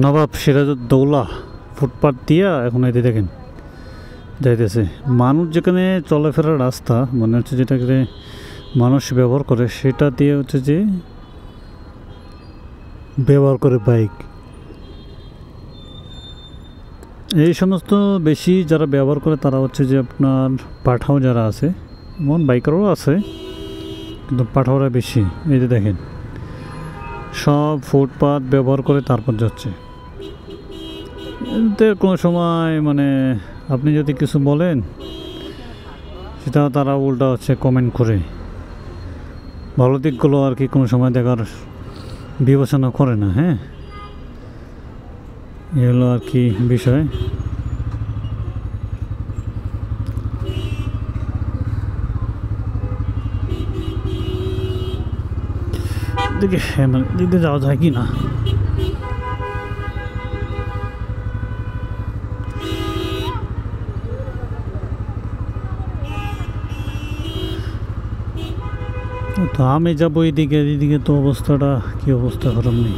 নবাব সিরাজউদ্দৌলা ফুটপাত দিয়া এখন এতে দেখেন যাইতেছে। মানুষ যেখানে চলাফেরার রাস্তা মনে হচ্ছে যেটাকে মানুষ ব্যবহার করে সেটা দিয়ে হচ্ছে যে ব্যবহার করে বাইক। এই সমস্ত বেশি যারা ব্যবহার করে তারা হচ্ছে যে আপনার পাঠাও যারা আছে, এমন বাইকারও আছে কিন্তু পাঠাওরা বেশি। এই যে দেখেন সব ফুটপাত ব্যবহার করে তারপর যাচ্ছে। এতে কোনো সময় মানে আপনি যদি কিছু বলেন সেটা তারা উল্টা হচ্ছে কমেন্ট করে, ভালো দিকগুলো আর কি কোনো সময় দেখার বিবেচনা করে না। হ্যাঁ, এ হলো আর কি বিষয়। দেখে মানে দিতে যাওয়া যায় কি না। তো আমি যাবো এইদিকে, তো অবস্থাটা কি অবস্থা খারাপ নেই।